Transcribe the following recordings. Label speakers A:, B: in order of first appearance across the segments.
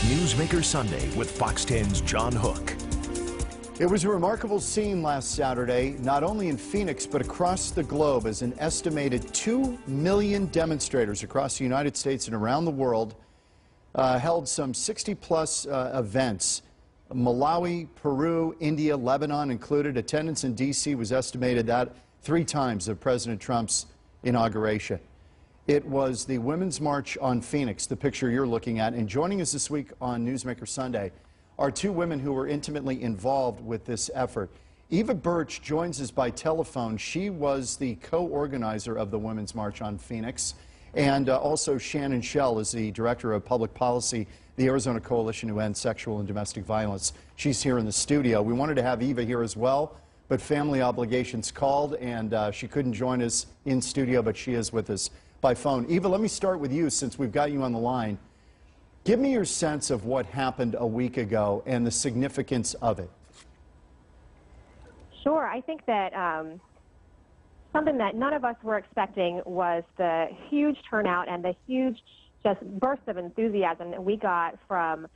A: Newsmaker Sunday with Fox 10's John Hook.
B: It was a remarkable scene last Saturday, not only in Phoenix, but across the globe, as an estimated 2 million demonstrators across the United States and around the world held some 60-plus events. Malawi, Peru, India, Lebanon included. Attendance in D.C. was estimated at 3 times of President Trump's inauguration. It was the Women's March on Phoenix, the picture you're looking at. And joining us this week on Newsmaker Sunday are 2 women who were intimately involved with this effort. Eva Burch joins us by telephone. She was the co-organizer of the Women's March on Phoenix. And also Shannon Schell is the Director of Public Policy, the Arizona Coalition to End Sexual and Domestic Violence. She's here in the studio. We wanted to have Eva here as well, but family obligations called, and she couldn't join us in studio, but she is with us by phone. Eva, let me start with you since we've got you on the line. Give me your sense of what happened a week ago and the significance of it.
C: Sure. I think that something that none of us were expecting was the huge turnout and the huge just burst of enthusiasm that we got from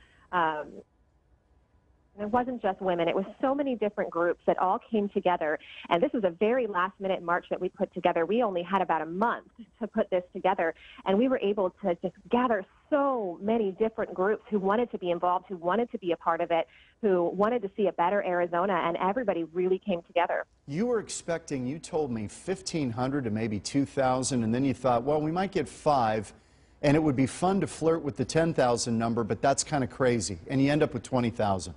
C: it wasn't just women. It was so many different groups that all came together. And this was a very last-minute march that we put together. We only had about a month to put this together. And we were able to just gather so many different groups who wanted to be involved, who wanted to be a part of it, who wanted to see a better Arizona. And everybody really came together. You
B: were expecting, you told me, 1,500 to maybe 2,000. And then you thought, well, we might get 5. And it would be fun to flirt with the 10,000 number, but that's kind of crazy. And you end up with 20,000.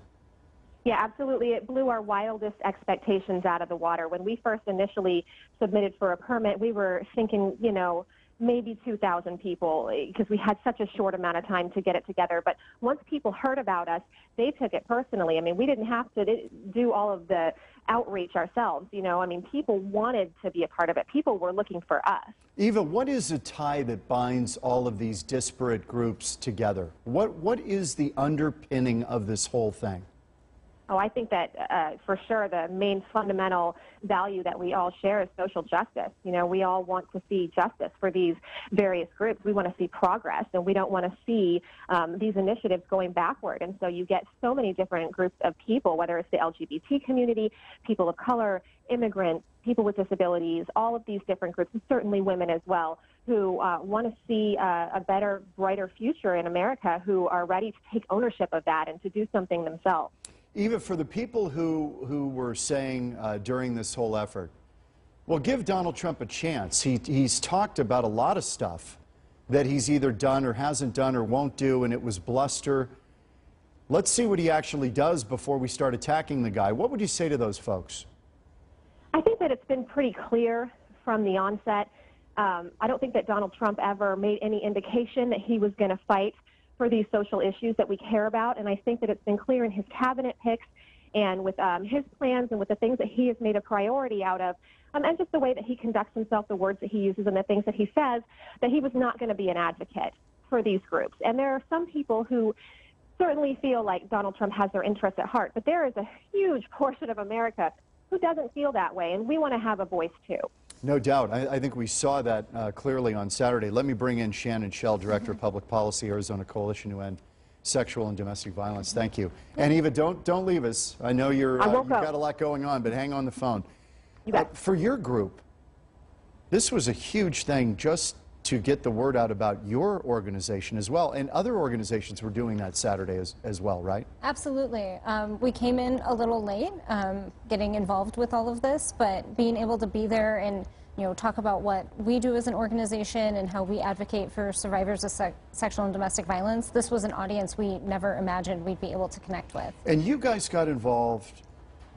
C: Yeah, absolutely. It blew our wildest expectations out of the water. When we first initially submitted for a permit, we were thinking, you know, maybe 2,000 people because we had such a short amount of time to get it together. But once people heard about us, they took it personally. I mean, we didn't have to do all of the outreach ourselves. You know, I mean, people wanted to be a part of it. People were looking for us.
B: Eva, what is a tie that binds all of these disparate groups together? What is the underpinning of this whole thing?
C: Oh, I think that for sure the main fundamental value that we all share is social justice. You know, we all want to see justice for these various groups. We want to see progress, and we don't want to see these initiatives going backward. And so you get so many different groups of people, whether it's the LGBT community, people of color, immigrants, people with disabilities, all of these different groups, and certainly women as well, who want to see a better, brighter future in America, who are ready to take ownership of that and to do something themselves.
B: Eva, for the people who were saying during this whole effort, well, give Donald Trump a chance. He's talked about a lot of stuff that he's either done or hasn't done or won't do, and it was bluster. Let's see what he actually does before we start attacking the guy. What would you say to those folks?
C: I think that it's been pretty clear from the onset. I don't think that Donald Trump ever made any indication that he was going to fight for these social issues that we care about, and I think that it's been clear in his cabinet picks and with his plans and with the things that he has made a priority out of, and just the way that he conducts himself, the words that he uses and the things that he says, that he was not going to be an advocate for these groups. And there are some people who certainly feel like Donald Trump has their interests at heart, but there is a huge portion of America who doesn't feel that way, and we want to have a voice too. No doubt. I think we saw that clearly on Saturday. Let me bring in Shannon Schell, Director of Public Policy, Arizona Coalition to End Sexual and Domestic Violence. Thank you. And Eva, don't leave us. I know you've got a lot going on, but hang on the phone. For your group, this was a huge thing just to get the word out about your organization as well, and other organizations were doing that Saturday as well, right?
D: Absolutely. We came in a little late getting involved with all of this, but being able to be there and talk about what we do as an organization and how we advocate for survivors of sexual and domestic violence, this was an audience we never imagined we'd be able to connect with.
B: And you guys got involved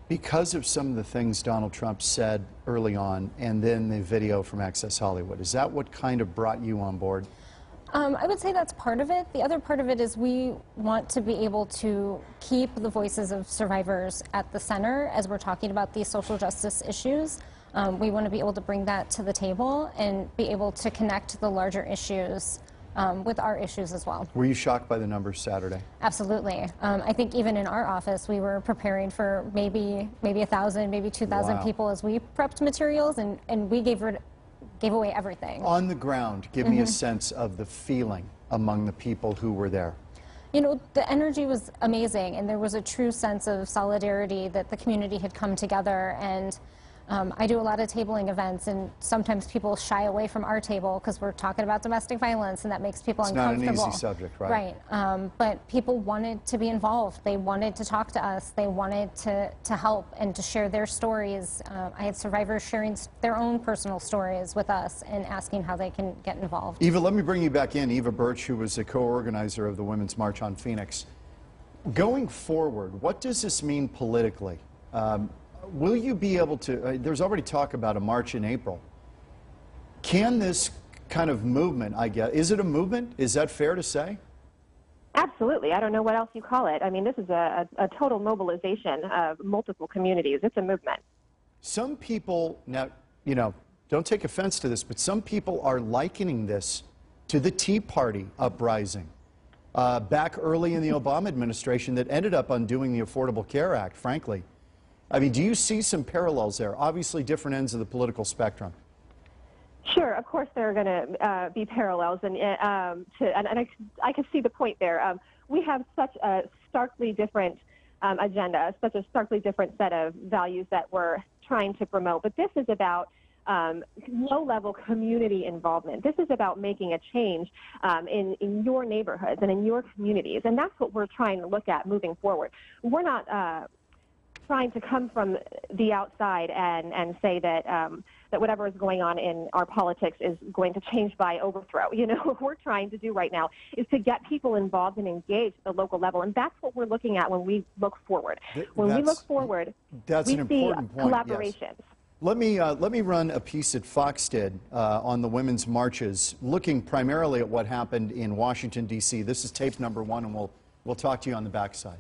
B: because of some of the things Donald Trump said early on, and then the video from Access Hollywood. Is that what kind of brought you on board?
D: I would say that's part of it. The other part of it is we want to be able to keep the voices of survivors at the center as we're talking about these social justice issues. We want to be able to bring that to the table and be able to connect the larger issues with our issues as well.
B: Were you shocked by the numbers Saturday?
D: Absolutely. I think even in our office, we were preparing for maybe 1,000, maybe 2,000 people as we prepped materials, and we gave away everything.
B: On the ground, give me a sense of the feeling among the people who were there.
D: You know, the energy was amazing, and there was a true sense of solidarity that the community had come together. And I do a lot of tabling events, and sometimes people shy away from our table because we're talking about domestic violence, and that makes people uncomfortable.
B: It's not an easy subject, right?
D: Right. But people wanted to be involved. They wanted to talk to us. They wanted to help and to share their stories. I had survivors sharing their own personal stories with us and asking how they can get involved.
B: Eva, let me bring you back in. Eva Burch, who was a co-organizer of the Women's March on Phoenix. Going forward, what does this mean politically? Will you be able to, there's already talk about a march in April. Can this kind of movement, I guess, is it a movement? Is that fair to say?
C: Absolutely. I don't know what else you call it. I mean, this is a total mobilization of multiple communities. It's a movement. Some people, now, you know, don't take offense to this, but some people are likening this to the Tea Party uprising back early in the Obama administration that ended up undoing the Affordable Care Act, frankly. I mean, do you see some parallels there? Obviously, different ends of the political spectrum. Sure, of course there are going to be parallels, and I can see the point there. We have such a starkly different agenda, such a starkly different set of values that we're trying to promote. But this is about low-level community involvement. This is about making a change in your neighborhoods and in your communities, and that's what we're trying to look at moving forward. We're not trying to come from the outside and say that that whatever is going on in our politics is going to change by overthrow. You know, what we're trying to do right now is to get people involved and engaged at the local level, and that's what we're looking at when we look forward. When we look forward, we see collaborations. Yes.
B: Let me run a piece that Fox did on the women's marches, looking primarily at what happened in Washington, D.C. This is tape number 1, and we'll talk to you on the backside.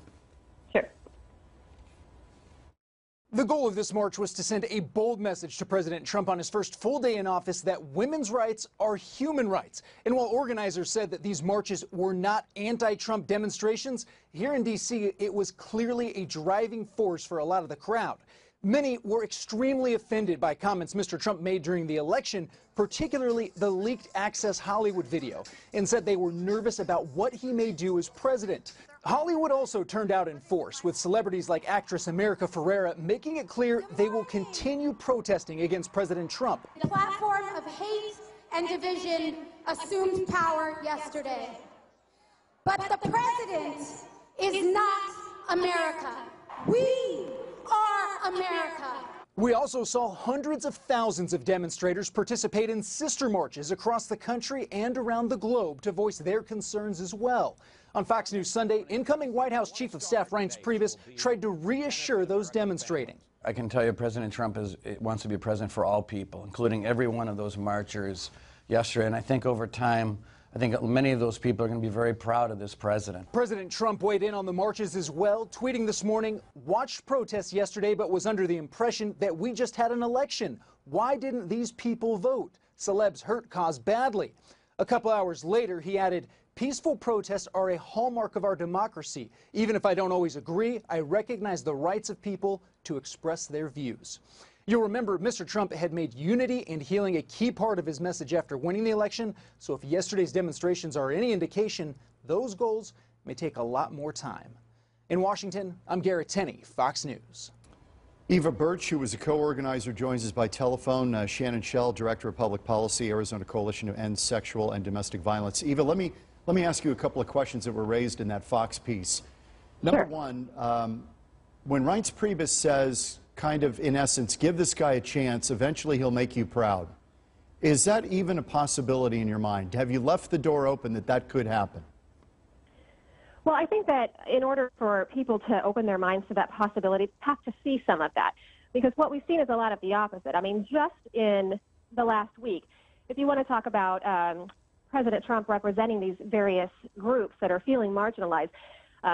E: The goal of this march was to send a bold message to President Trump on his first full day in office that women's rights are human rights. And while organizers said that these marches were not anti-Trump demonstrations, here in D.C. it was clearly a driving force for a lot of the crowd. Many were extremely offended by comments Mr. Trump made during the election, particularly the leaked Access Hollywood video, and said they were nervous about what he may do as president. Hollywood also turned out in force, with celebrities like actress America Ferrera making it clear they will continue protesting against President Trump.
F: The platform of hate and division assumed power yesterday. But the president is not America. We are America.
E: We also saw hundreds of thousands of demonstrators participate in sister marches across the country and around the globe to voice their concerns as well. On Fox News Sunday, incoming White House Chief of Staff Reince Priebus tried to reassure those demonstrating.
G: I can tell you President Trump wants to be president for all people, including every one of those marchers yesterday. And I think over time, I think many of those people are going to be very proud of this president.
E: President Trump weighed in on the marches as well, tweeting this morning, watched protests yesterday but was under the impression that we just had an election. Why didn't these people vote? Celebs hurt cause badly. A couple hours later, he added, peaceful protests are a hallmark of our democracy. Even if I don't always agree, I recognize the rights of people to express their views. You'll remember Mr. Trump had made unity and healing a key part of his message after winning the election, so if yesterday's demonstrations are any indication, those goals may take a lot more time. In Washington, I'm Garrett Tenney, Fox News.
B: Eva Burch, who was a co-organizer, joins us by telephone. Shannon Schell, Director of Public Policy, Arizona Coalition to End Sexual and Domestic Violence. Eva, let me ask you a couple of questions that were raised in that Fox piece. Number one, when Reince Priebus says, kind of, in essence, give this guy a chance, eventually he'll make you proud. Is that even a possibility in your mind? Have you left the door open that that could happen?
C: Well, I think that in order for people to open their minds to that possibility, they have to see some of that. Because what we've seen is a lot of the opposite. I mean, just in the last week, if you want to talk about President Trump representing these various groups that are feeling marginalized,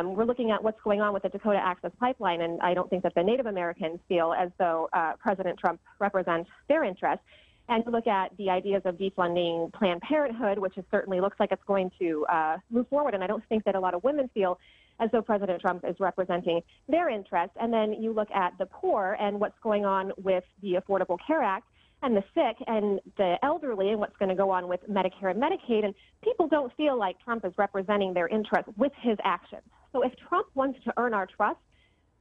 C: we're looking at what's going on with the Dakota Access Pipeline, and I don't think that the Native Americans feel as though President Trump represents their interests. And to look at the ideas of defunding Planned Parenthood, which certainly looks like it's going to move forward, and I don't think that a lot of women feel as though President Trump is representing their interests. And then you look at the poor and what's going on with the Affordable Care Act, and the sick and the elderly and what's going to go on with Medicare and Medicaid. And people don't feel like Trump is representing their interests with his actions. So if Trump wants to earn our trust,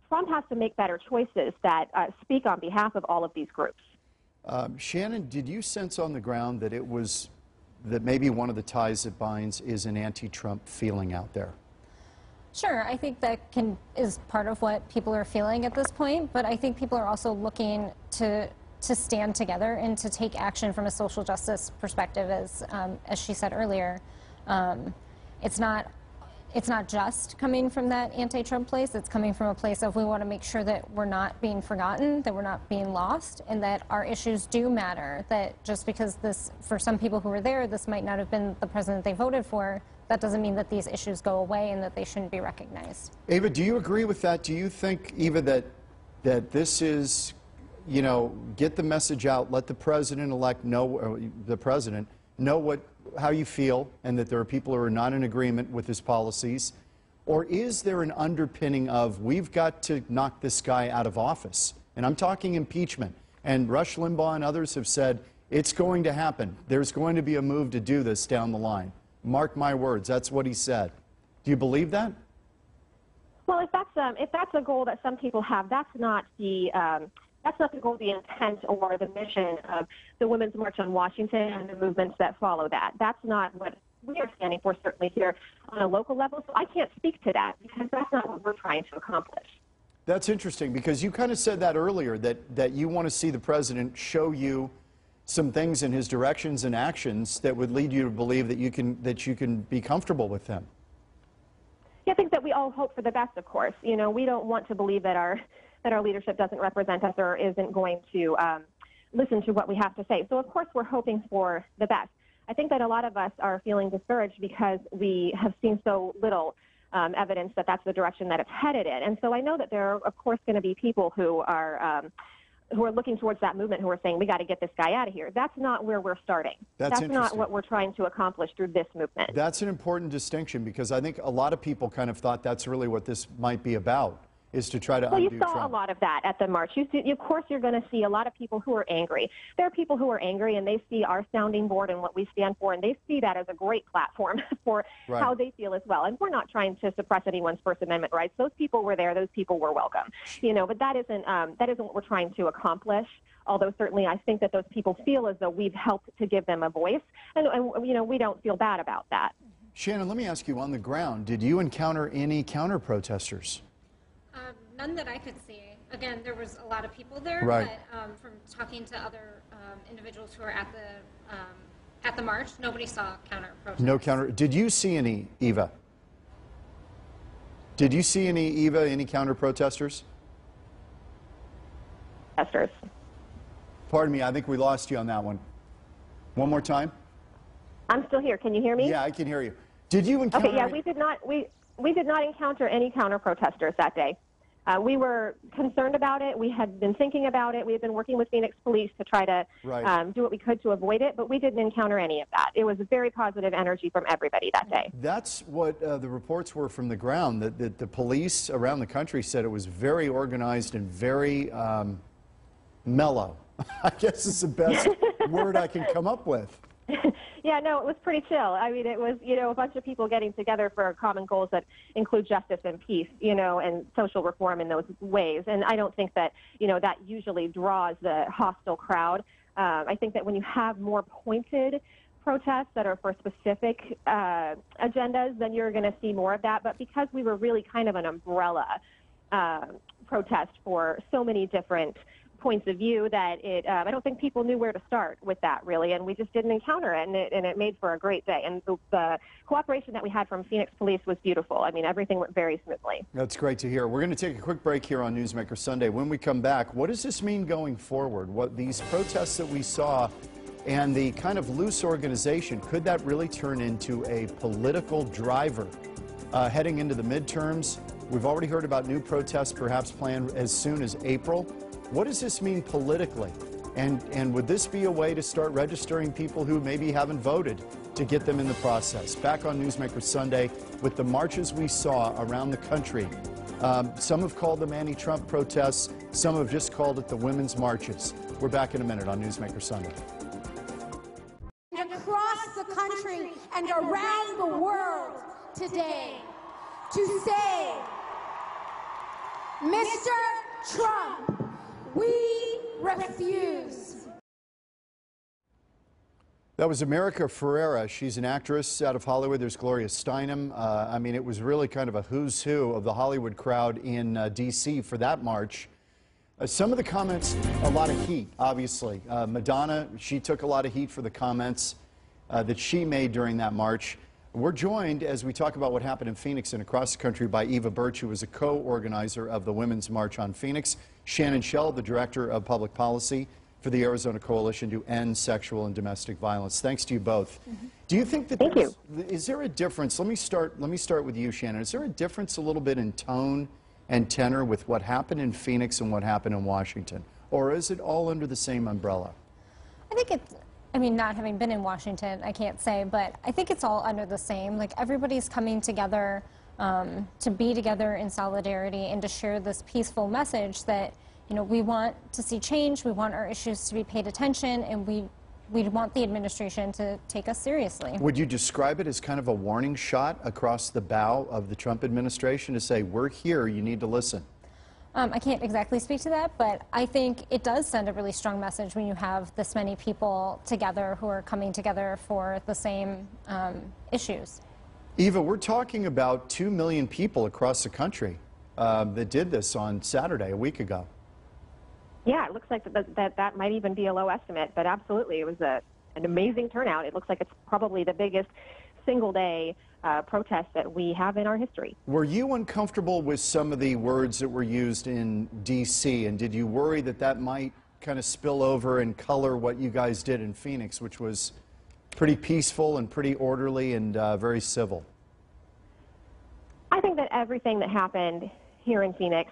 C: Trump has to make better choices that speak on behalf of all of these groups.
B: Shannon, did you sense on the ground that that maybe one of the ties that binds is an anti-Trump feeling out there?
D: Sure, I think that is part of what people are feeling at this point, but I think people are also looking to stand together and to take action from a social justice perspective, as she said earlier. It's not just coming from that anti-Trump place. It's coming from a place of we want to make sure that we're not being forgotten, that we're not being lost, and that our issues do matter. That just because for some people who were there, this might not have been the president they voted for, that doesn't mean that these issues go away and that they shouldn't be recognized.
B: Eva, do you agree with that? Do you think, Eva, that this is, you know, get the message out, let the president-elect know, how you feel, and that there are people who are not in agreement with his policies? Or is there an underpinning of, we've got to knock this guy out of office? And I'm talking impeachment. And Rush Limbaugh and others have said, it's going to happen. There's going to be a move to do this down the line. Mark my words, that's what he said. Do you believe that?
C: Well, if that's a goal that some people have, that's not the goal, the intent, or the mission of the Women's March on Washington and the movements that follow that. That's not what we are standing for, certainly here on a local level. So I can't speak to that because that's not what we're trying to accomplish.
B: That's interesting, because you kind of said that earlier, that you want to see the president show you some things in his directions and actions that would lead you to believe that you can be comfortable with them.
C: Yeah, I think that we all hope for the best, of course. You know, we don't want to believe that our leadership doesn't represent us or isn't going to listen to what we have to say. So, of course, we're hoping for the best. I think that a lot of us are feeling discouraged because we have seen so little evidence that that's the direction that it's headed in. And so I know that there are, of course, going to be people who are looking towards that movement, who are saying, we got to get this guy out of here. That's not where we're starting. That's not what we're trying to accomplish through this movement.
B: That's an important distinction, because I think a lot of people kind of thought that's really what this might be about, is to try to undo Trump.
C: Well, you saw a lot of that at the march. Of course, you're going to see a lot of people who are angry. There are people who are angry, and they see our sounding board and what we stand for, and they see that as a great platform for how they feel as well. And we're not trying to suppress anyone's First Amendment rights. Those people were there. Those people were welcome. You know, but that isn't what we're trying to accomplish. Although certainly I think that those people feel as though we've helped to give them a voice, and you know, we don't feel bad about that.
B: Shannon, let me ask you, on the ground, did you encounter any counter-protesters?
D: None that I could see. Again, there was a lot of people there,
B: but
D: from talking to other individuals who were at the march, nobody saw counter-protesters.
B: No counter. Did you see any, Eva? Did you see any counter-protesters?
C: Protesters.
B: Pardon me, I think we lost you on that one. One more time?
C: I'm still here. Can you hear me?
B: Yeah, I can hear you. Did you encounter...
C: Okay, yeah, we did not encounter any counter-protesters that day. We were concerned about it. We had been thinking about it. We had been working with Phoenix Police to try to do what we could to avoid it, but we didn't encounter any of that. It was a very positive energy from everybody that day. That's
B: what the reports were from the ground, that the police around the country said it was very organized and very mellow. I guess is the best word I can come up with.
C: Yeah, no, it was pretty chill. I mean, it was, you know, a bunch of people getting together for common goals that include justice and peace, you know, and social reform in those ways. And I don't think that, you know, that usually draws the hostile crowd. I think that when you have more pointed protests that are for specific agendas, then you're going to see more of that. But because we were really kind of an umbrella protest for so many different points of view, that I don't think people knew where to start with that, really, and we just didn't encounter it, and it made for a great day. And the cooperation that we had from Phoenix Police was beautiful. I mean, everything went very smoothly. That's great to hear. We're going to take a quick break here on Newsmaker Sunday. When we come back, what does this mean going forward? What these protests that we saw and the kind of loose organization, could that really turn into a political driver heading into the midterms? We've already heard about new protests perhaps planned as soon as April. What does this mean politically?
B: And would this be a way to start registering people who maybe haven't voted to get them in the process? Back on Newsmaker Sunday with the marches we saw around the country. Some have called them anti-Trump protests. Some have just called it the women's marches. We're back in a minute on Newsmaker Sunday.
F: Across the country and around the world today to say, Mr. Trump, we refuse.
B: That was America Ferrera. She's an actress out of Hollywood. There's Gloria Steinem. I mean, it was really kind of a who's who of the Hollywood crowd in D.C. for that march. Some of the comments, a lot of heat, obviously. Madonna, she took a lot of heat for the comments that she made during that march. We're joined, as we talk about what happened in Phoenix and across the country, by Eva Burch, who was a co-organizer of the Women's March on Phoenix, Shannon Schell, the Director of Public Policy for the Arizona Coalition to End Sexual and Domestic Violence. Thanks to you both. Do you think that is there a difference? Let me start with you, Shannon. Is there a difference a little bit in tone and tenor with what happened in Phoenix and what happened in Washington? Or is it all under the same umbrella?
D: I think it's, I mean, not having been in Washington, I can't say, but I think it's all under the same. Like, everybody's coming together to be together in solidarity and to share this peaceful message that, you know, we want to see change, we want our issues to be paid attention, and we want the administration to take us seriously. Would you describe it as kind of a warning shot across the bow of the Trump administration to say, we're here, you need to listen? I can't exactly speak to that, but I think it does send a really strong message when you have this many people together who are coming together for the same issues. Eva, we're talking about 2 million people across the country that did this on Saturday, a week ago.
C: Yeah, it looks like that might even be a low estimate, but absolutely, it was an amazing turnout. It looks like it's probably the biggest single-day protest that we have in our history. Were you uncomfortable with some of the words that were used in D.C., and did you worry that that might kind of spill over and color what you guys did in Phoenix, which was pretty peaceful and pretty orderly and very civil? I think that everything that happened here in Phoenix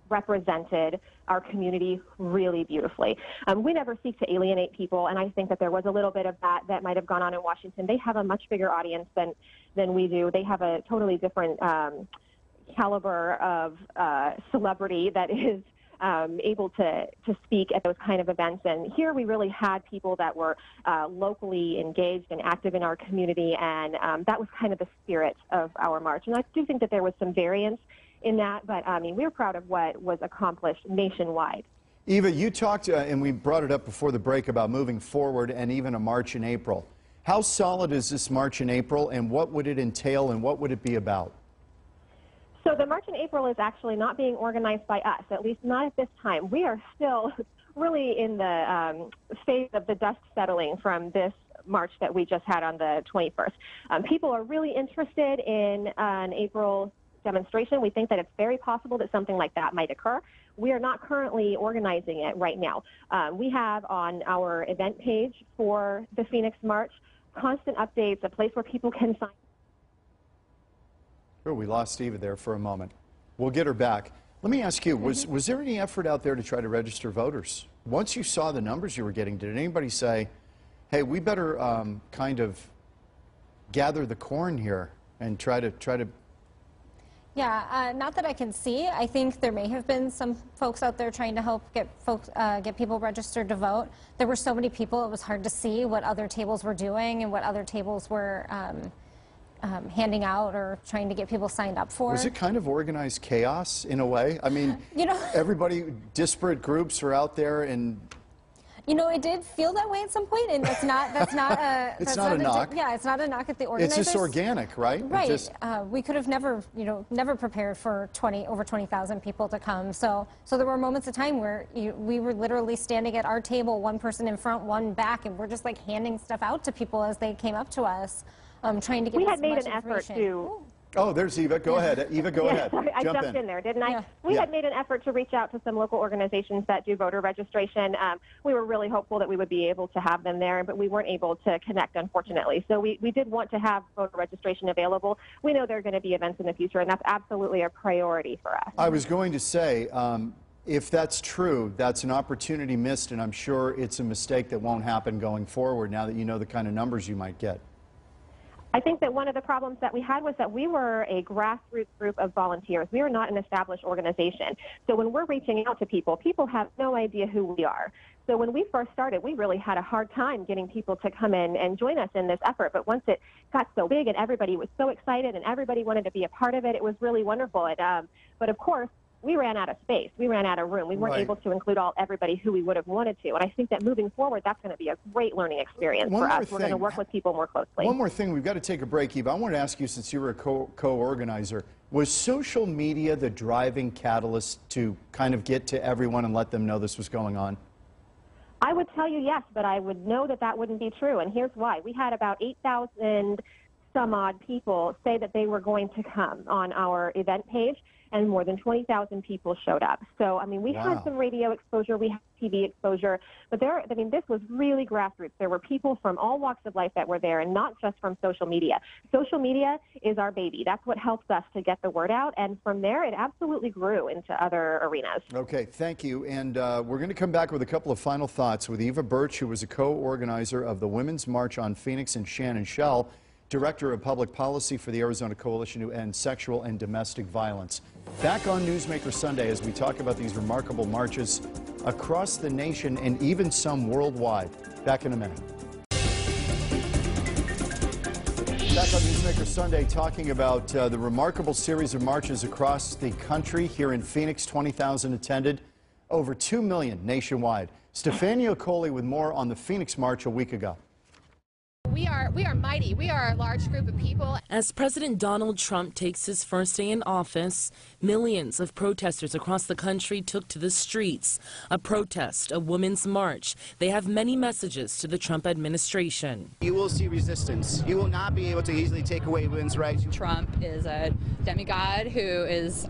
C: represented our community really beautifully. We never seek to alienate people, and I think that there was a little bit of that might have gone on in Washington. They have a much bigger audience than we do. They have a totally different caliber of celebrity that is able to speak at those kind of events. And here we really had people that were locally engaged and active in our community, and that was kind of the spirit of our march. And I do think that there was some variance in that, but I mean, we're proud of what was accomplished nationwide. Eva, you talked, and we brought it up before the break, about moving forward and even a march in April. How solid is this march in April, and what would it entail, and what would it be about? So the march in April is actually not being organized by us, at least not at this time. We are still really in the phase of the dust settling from this march that we just had on the 21st. People are really interested in an April demonstration. We think that it's very possible that something like that might occur. We are not currently organizing it right now. We have on our event page for the Phoenix March constant updates, a place where people can sign. Oh, we lost Eva there for a moment. We'll get her back. Let me ask you, was there any effort out there to try to register voters? Once you saw the numbers you were getting, did anybody say, hey, we better kind of gather the corn here and try to Yeah, not that I can see. I think there may have been some folks out there trying to help get people registered to vote. There were so many people, it was hard to see what other tables were doing and what other tables were handing out or trying to get people signed up for. Was it kind of organized chaos in a way? I mean, you know, everybody, disparate groups are out there, and you know, it did feel that way at some point, and that's not a it's not a knock. Yeah, it's not a knock at the organizers. It's just organic, right? Right. We could have never, you know, never prepared for over 20,000 people to come. So there were moments of time where we were literally standing at our table, one person in front, one back, and we're just like handing stuff out to people as they came up to us, trying to get. We had made an effort to. Oh, there's Eva. Go ahead. Eva, go ahead. Sorry, I jumped in there, didn't I? Yeah. We had made an effort to reach out to some local organizations that do voter registration. We were really hopeful that we would be able to have them there, but we weren't able to connect, unfortunately. So we did want to have voter registration available. We know there are going to be events in the future, and that's absolutely a priority for us. I was going to say,
B: if that's true, that's an opportunity missed, and I'm sure it's a mistake that won't happen going forward now that you know the kind of numbers you might get.
C: I think that one of the problems that we had was that we were a grassroots group of volunteers. We are not an established organization. So when we're reaching out to people, people have no idea who we are. So when we first started, we really had a hard time getting people to come in and join us in this effort. But once it got so big and everybody was so excited and everybody wanted to be a part of it, it was really wonderful. But of course, we ran out of space. We ran out of room. We weren't able to include everybody who we would have wanted to. And I think that moving forward, that's going to be a great learning experience for us. We're going to work with people more closely.
B: One more thing. We've got to take a break, Eva. I want to ask you, since you were a co-organizer, was social media the driving catalyst to kind of get to everyone and let them know this was going on?
C: I would tell you yes, but I would know that that wouldn't be true. And here's why. We had about 8,000 some odd people say that they were going to come on our event page, and more than 20,000 people showed up. So, I mean, we had some radio exposure, we had TV exposure, but this was really grassroots. There were people from all walks of life that were there, and not just from social media. Social media is our baby. That's what helps us to get the word out, and from there, it absolutely grew into other arenas.
B: Okay, thank you. And we're going to come back with a couple of final thoughts with Eva Burch, who was a co-organizer of the Women's March on Phoenix, and Shannon Schell, Director of Public Policy for the Arizona Coalition to End Sexual and Domestic Violence. Back on Newsmaker Sunday as we talk about these remarkable marches across the nation and even some worldwide. Back in a minute. Back on Newsmaker Sunday talking about the remarkable series of marches across the country. Here in Phoenix, 20,000 attended, over 2 million nationwide. Stefania Coley with more on the Phoenix March a week ago.
H: We are mighty. We are a large group of people.
I: As President Donald Trump takes his first day in office, millions of protesters across the country took to the streets. A protest, a women's march. They have many messages to the Trump administration.
J: You will see resistance. You will not be able to easily take away women's rights.
K: Trump is a demigod who is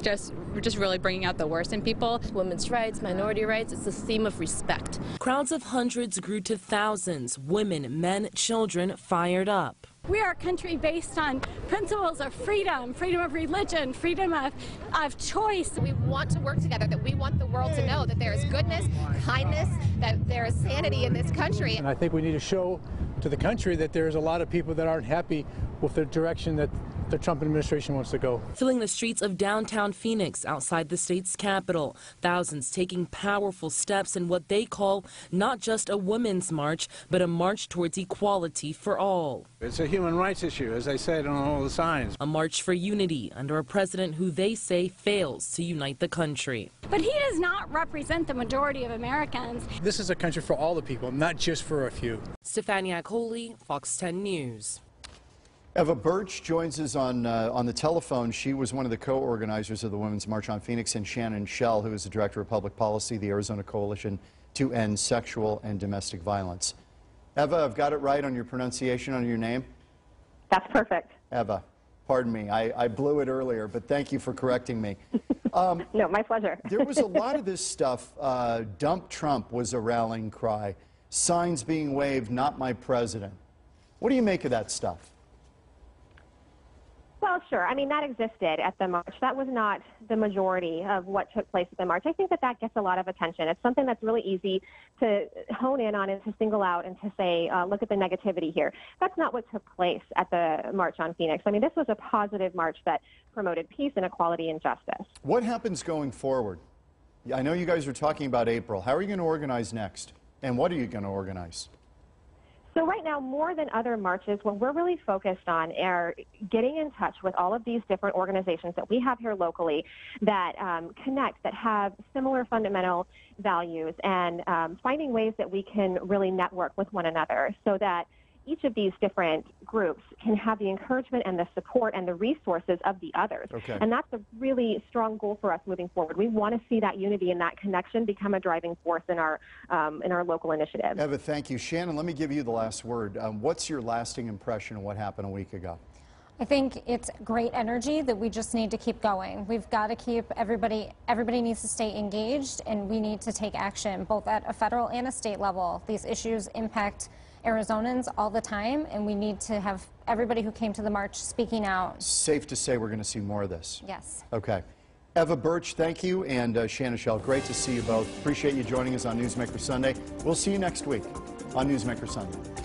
K: just really bringing out the worst in people.
L: Women's rights, minority rights, it's a theme of respect.
I: Crowds of hundreds grew to thousands. Women, men, children fired up.
F: We are a country based on principles of freedom, freedom of religion, freedom of choice.
H: We want to work together, that we want the world to know that there is goodness, kindness, that there is sanity in this country.
M: And I think we need to show to the country that there's a lot of people that aren't happy with the direction that the Trump administration wants to go.
I: Filling the streets of downtown Phoenix outside the state's capital, thousands taking powerful steps in what they call not just a women's march, but a march towards equality for all.
M: It's a human rights issue, as I said on all the signs.
I: A march for unity under a president who they say fails to unite the country.
F: But he does not represent the majority of Americans.
M: This is a country for all the people, not just for a few.
I: Stefania Coley, Fox 10 News.
B: Eva Burch joins us on the telephone. She was one of the co-organizers of the Women's March on Phoenix, and Shannon Schell, who is the Director of Public Policy, the Arizona Coalition to End Sexual and Domestic Violence. Eva, I've got it right on your pronunciation on your name?
C: That's perfect.
B: Eva, pardon me. I blew it earlier, but thank you for correcting me.
C: No, my pleasure.
B: There was a lot of this stuff. Dump Trump was a rallying cry. Signs being waved, not my president. What do you make of that stuff?
C: Well, sure. I mean, that existed at the march. That was not the majority of what took place at the march. I think that that gets a lot of attention. It's something that's really easy to hone in on and to single out and to say, look at the negativity here. That's not what took place at the March on Phoenix. I mean, this was a positive march that promoted peace and equality and justice.
B: What happens going forward? I know you guys are talking about April. How are you going to organize next? And what are you going to organize?
C: So right now, more than other marches, what we're really focused on are getting in touch with all of these different organizations that we have here locally that connect, that have similar fundamental values, and finding ways that we can really network with one another so that each of these different groups can have the encouragement and the support and the resources of the others.
B: Okay.
C: And that's a really strong goal for us moving forward. We want to see that unity and that connection become a driving force in our local initiative.
B: Eva, thank you. Shannon, let me give you the last word. What's your lasting impression of what happened a week ago?
D: I think it's great energy that we just need to keep going. We've got to keep everybody needs to stay engaged, and we need to take action both at a federal and a state level. These issues impact Arizonans all the time, and we need to have everybody who came to the march speaking out.
B: Safe to say we're going to see more of this?
D: Yes.
B: Okay. Eva Burch, thank you, and Shannon Schell, great to see you both. Appreciate you joining us on Newsmaker Sunday. We'll see you next week on Newsmaker Sunday.